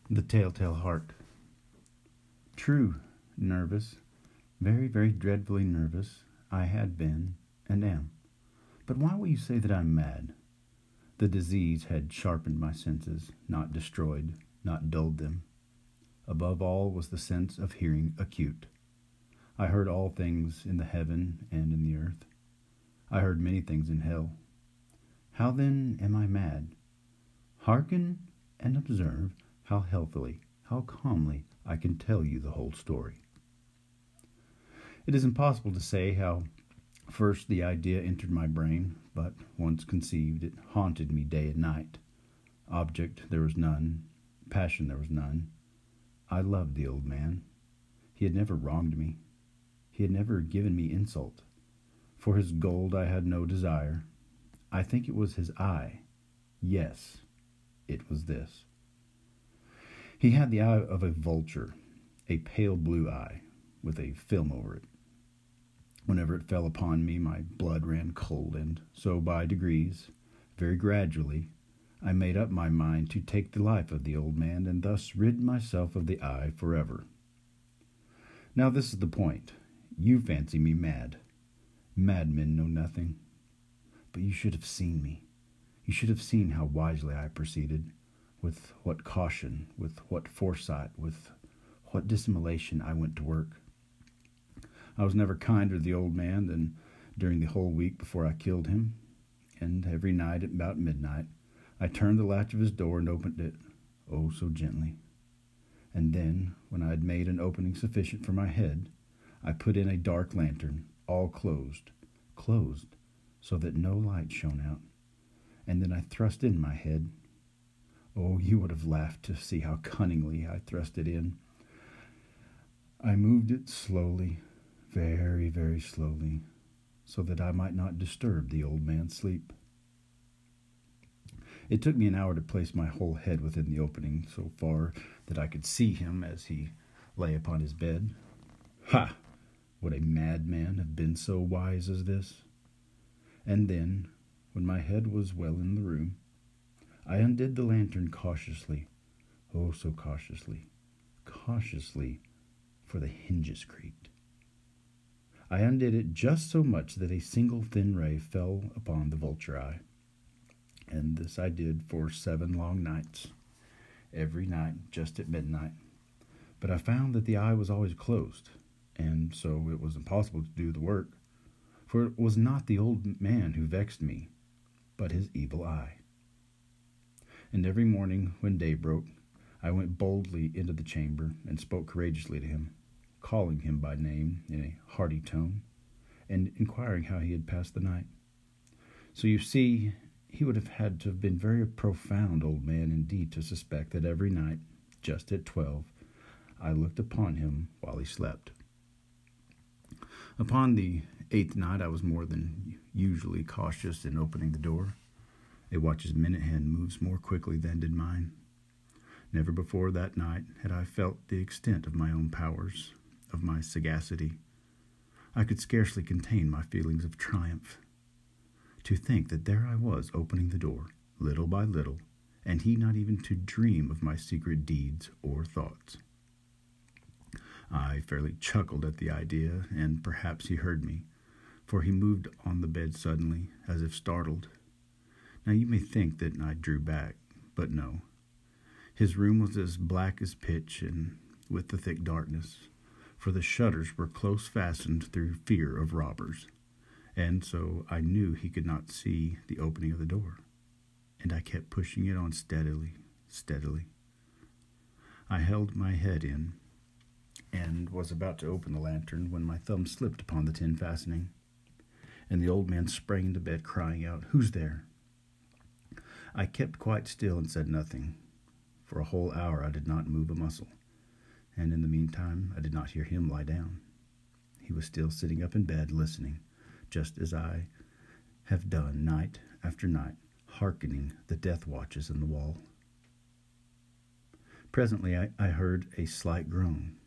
The Telltale Heart. True, nervous, very, very dreadfully nervous, I had been and am. But why will you say that I'm mad? The disease had sharpened my senses, not destroyed, not dulled them. Above all was the sense of hearing acute. I heard all things in the heaven and in the earth. I heard many things in hell. How then am I mad? Hearken and observe how healthily, how calmly I can tell you the whole story. It is impossible to say how first the idea entered my brain, but once conceived, it haunted me day and night. Object there was none, passion there was none. I loved the old man. He had never wronged me. He had never given me insult. For his gold I had no desire. I think it was his eye. Yes, it was this. He had the eye of a vulture, a pale blue eye, with a film over it. Whenever it fell upon me, my blood ran cold, and so by degrees, very gradually, I made up my mind to take the life of the old man, and thus rid myself of the eye forever. Now this is the point. You fancy me mad. Madmen know nothing. But you should have seen me. You should have seen how wisely I proceeded, with what caution, with what foresight, with what dissimulation I went to work. I was never kinder to the old man than during the whole week before I killed him, and every night at about midnight I turned the latch of his door and opened it, oh so gently. And then, when I had made an opening sufficient for my head, I put in a dark lantern, all closed, so that no light shone out, and then I thrust in my head. Oh, you would have laughed to see how cunningly I thrust it in. I moved it slowly, very, very slowly, so that I might not disturb the old man's sleep. It took me an hour to place my whole head within the opening, so far that I could see him as he lay upon his bed. Ha! Would a madman have been so wise as this? And then, when my head was well in the room, I undid the lantern cautiously, oh so cautiously, for the hinges creaked. I undid it just so much that a single thin ray fell upon the vulture eye, and this I did for 7 long nights, every night just at midnight. But I found that the eye was always closed, and so it was impossible to do the work, for it was not the old man who vexed me, but his evil eye. And every morning when day broke, I went boldly into the chamber and spoke courageously to him, calling him by name in a hearty tone, and inquiring how he had passed the night. So you see, he would have had to have been a very profound old man indeed to suspect that every night, just at 12, I looked upon him while he slept. Upon the 8th night, I was more than usually cautious in opening the door. A watch's minute hand moves more quickly than did mine. Never before that night had I felt the extent of my own powers, of my sagacity. I could scarcely contain my feelings of triumph. To think that there I was opening the door, little by little, and he not even to dream of my secret deeds or thoughts. I fairly chuckled at the idea, and perhaps he heard me, for he moved on the bed suddenly, as if startled. Now you may think that I drew back, but no. His room was as black as pitch, and with the thick darkness, for the shutters were close fastened through fear of robbers, and so I knew he could not see the opening of the door, and I kept pushing it on steadily. I held my head in, and was about to open the lantern when my thumb slipped upon the tin fastening, and the old man sprang into bed crying out, "Who's there?" I kept quite still and said nothing. For a whole hour I did not move a muscle, and in the meantime I did not hear him lie down. He was still sitting up in bed listening, just as I have done night after night, hearkening the death watches in the wall. Presently I heard a slight groan,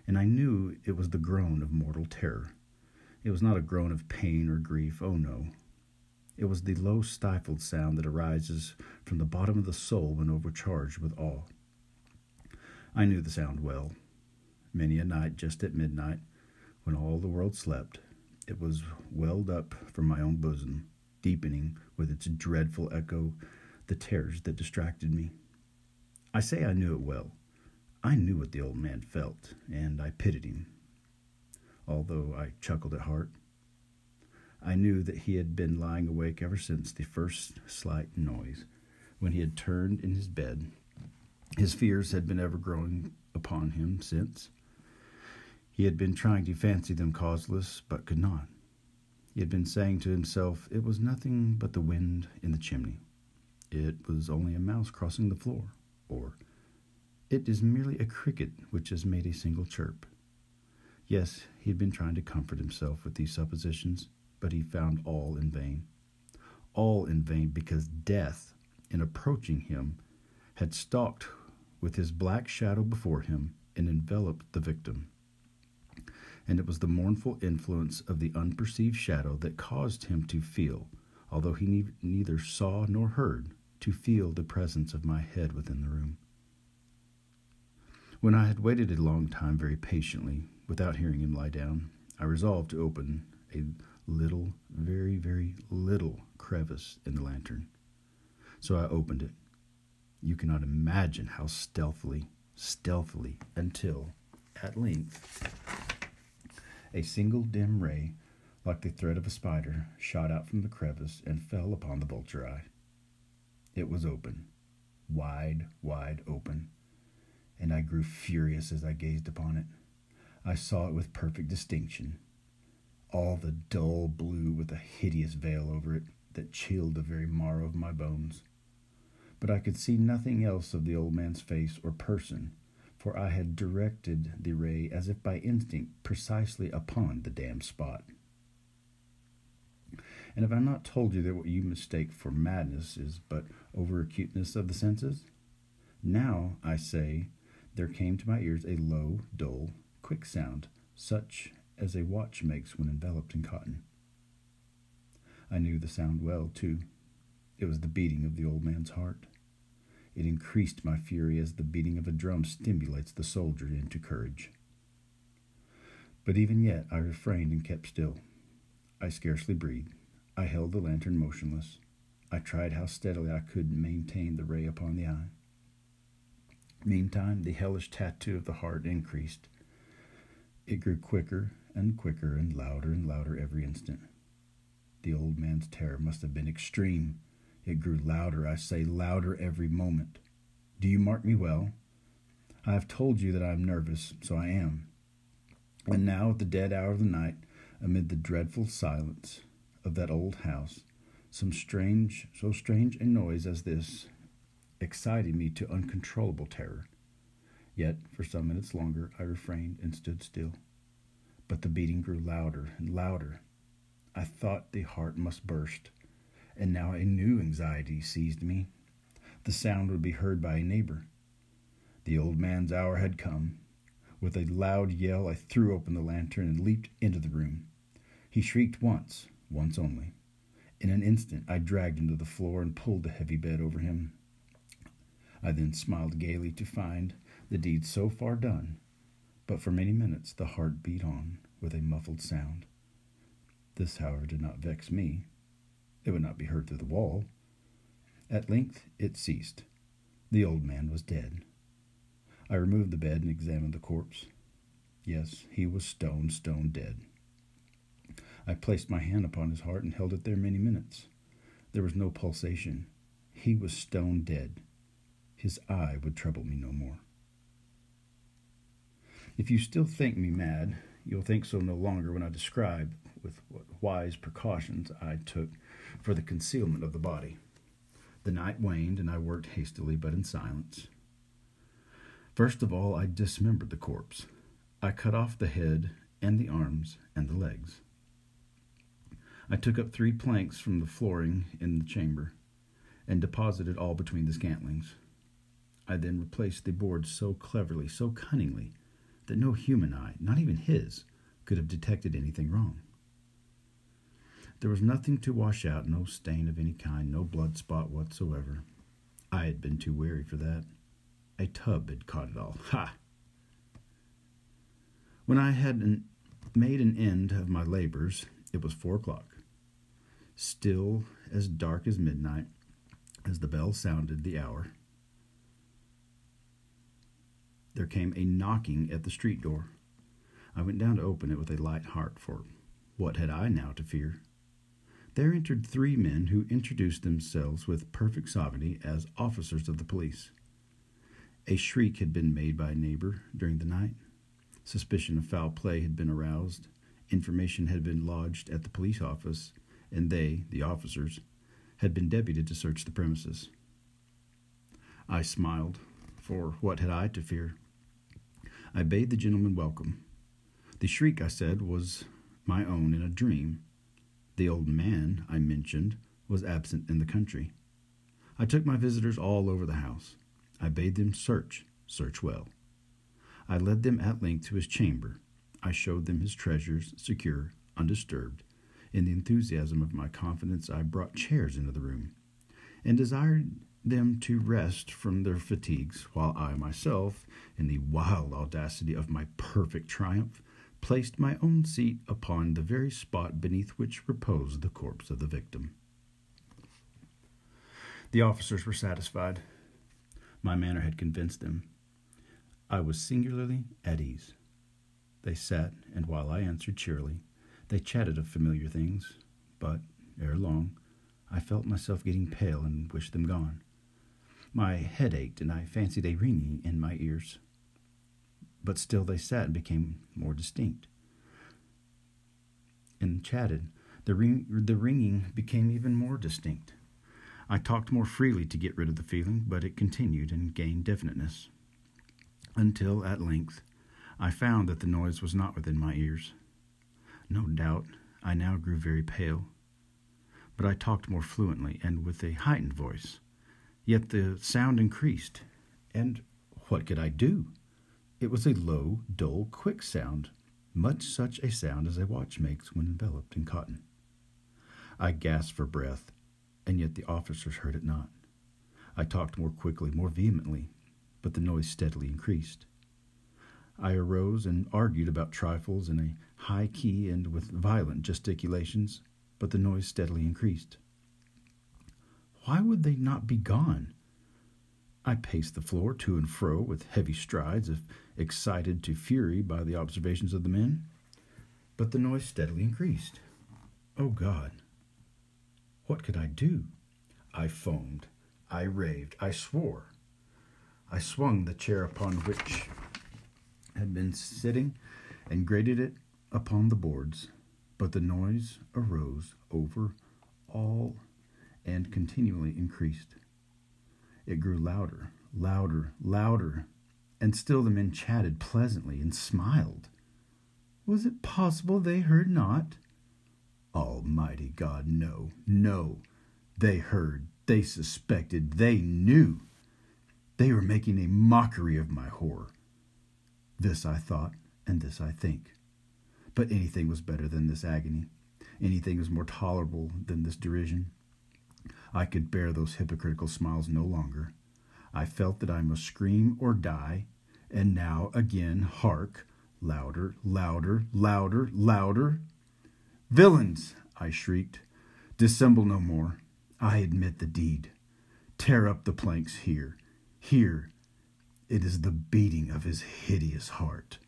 and I knew it was the groan of mortal terror. It was not a groan of pain or grief, oh no. It was the low stifled sound that arises from the bottom of the soul when overcharged with awe. I knew the sound well. Many a night, just at midnight, when all the world slept, it was welled up from my own bosom, deepening with its dreadful echo the terrors that distracted me. I say I knew it well. I knew what the old man felt, and I pitied him, although I chuckled at heart. I knew that he had been lying awake ever since the first slight noise, when he had turned in his bed. His fears had been ever growing upon him since. He had been trying to fancy them causeless, but could not. He had been saying to himself, it was nothing but the wind in the chimney. It was only a mouse crossing the floor, or it is merely a cricket which has made a single chirp. Yes, he had been trying to comfort himself with these suppositions, but he found all in vain. All in vain, because death, in approaching him, had stalked with his black shadow before him and enveloped the victim. And it was the mournful influence of the unperceived shadow that caused him to feel, although he neither saw nor heard, to feel the presence of my head within the room. When I had waited a long time very patiently, without hearing him lie down, I resolved to open a little, very, very little crevice in the lantern. So I opened it. You cannot imagine how stealthily, until, at length, a single dim ray, like the thread of a spider, shot out from the crevice and fell upon the vulture eye. It was open, wide, wide open, and I grew furious as I gazed upon it. I saw it with perfect distinction, all the dull blue with a hideous veil over it that chilled the very marrow of my bones. But I could see nothing else of the old man's face or person, for I had directed the ray as if by instinct precisely upon the damned spot. And have I not told you that what you mistake for madness is but over-acuteness of the senses? Now, I say, there came to my ears a low, dull, quick sound, such as a watch makes when enveloped in cotton. I knew the sound well, too. It was the beating of the old man's heart. It increased my fury as the beating of a drum stimulates the soldier into courage. But even yet I refrained and kept still. I scarcely breathed. I held the lantern motionless. I tried how steadily I could maintain the ray upon the eye. Meantime, the hellish tattoo of the heart increased. It grew quicker and quicker and louder every instant. The old man's terror must have been extreme. It grew louder, I say, louder every moment. Do you mark me well? I have told you that I am nervous, so I am. And now, at the dead hour of the night, amid the dreadful silence of that old house, so strange a noise as this excited me to uncontrollable terror. Yet, for some minutes longer, I refrained and stood still. But the beating grew louder and louder. I thought the heart must burst, and now a new anxiety seized me. The sound would be heard by a neighbor. The old man's hour had come. With a loud yell, I threw open the lantern and leaped into the room. He shrieked once only. In an instant, I dragged him to the floor and pulled the heavy bed over him. I then smiled gaily to find the deed so far done, but for many minutes the heart beat on with a muffled sound. This, however, did not vex me. It would not be heard through the wall. At length it ceased. The old man was dead. I removed the bed and examined the corpse. Yes, he was stone dead. I placed my hand upon his heart and held it there many minutes. There was no pulsation. He was stone dead. His eye would trouble me no more. If you still think me mad, you'll think so no longer when I describe with what wise precautions I took for the concealment of the body. The night waned, and I worked hastily but in silence. First of all, I dismembered the corpse. I cut off the head and the arms and the legs. I took up 3 planks from the flooring in the chamber and deposited all between the scantlings. I then replaced the boards so cleverly, so cunningly, that no human eye, not even his, could have detected anything wrong. There was nothing to wash out, no stain of any kind, no blood spot whatsoever. I had been too wary for that. A tub had caught it all. Ha! When I had made an end of my labors, it was 4 o'clock. Still as dark as midnight, as the bell sounded the hour, there came a knocking at the street door. I went down to open it with a light heart, for what had I now to fear? There entered 3 men who introduced themselves with perfect sovereignty as officers of the police. A shriek had been made by a neighbor during the night. Suspicion of foul play had been aroused. Information had been lodged at the police office, and they, the officers, had been deputed to search the premises. I smiled, for what had I to fear? I bade the gentleman welcome. The shriek, I said, was my own in a dream. The old man, I mentioned, was absent in the country. I took my visitors all over the house. I bade them search well. I led them at length to his chamber. I showed them his treasures, secure, undisturbed. In the enthusiasm of my confidence, I brought chairs into the room, and desired them to rest from their fatigues, while I myself, in the wild audacity of my perfect triumph, placed my own seat upon the very spot beneath which reposed the corpse of the victim. The officers were satisfied. My manner had convinced them. I was singularly at ease. They sat, and while I answered cheerily, they chatted of familiar things, but, ere long, I felt myself getting pale and wished them gone. My head ached, and I fancied a ringing in my ears. But still they sat and became more distinct, and chatted. The ringing became even more distinct. I talked more freely to get rid of the feeling, but it continued and gained definiteness, until, at length, I found that the noise was not within my ears. No doubt, I now grew very pale, but I talked more fluently and with a heightened voice. Yet the sound increased, and what could I do? It was a low, dull, quick sound, much such a sound as a watch makes when enveloped in cotton. I gasped for breath, and yet the officers heard it not. I talked more quickly, more vehemently, but the noise steadily increased. I arose and argued about trifles in a high key and with violent gesticulations, but the noise steadily increased. Why would they not be gone? I paced the floor to and fro with heavy strides, if excited to fury by the observations of the men, but the noise steadily increased. Oh God! What could I do? I foamed, I raved, I swore. I swung the chair upon which had been sitting and grated it upon the boards, but the noise arose over all and continually increased. It grew louder, louder, louder, and still the men chatted pleasantly and smiled. Was it possible they heard not? Almighty God, no, no. They heard, they suspected, they knew. They were making a mockery of my horror. This I thought, and this I think. But anything was better than this agony. Anything was more tolerable than this derision. I could bear those hypocritical smiles no longer. I felt that I must scream or die, and now again, hark, louder, louder, louder, louder. Villains, I shrieked, dissemble no more. I admit the deed. Tear up the planks here. Here. It is the beating of his hideous heart.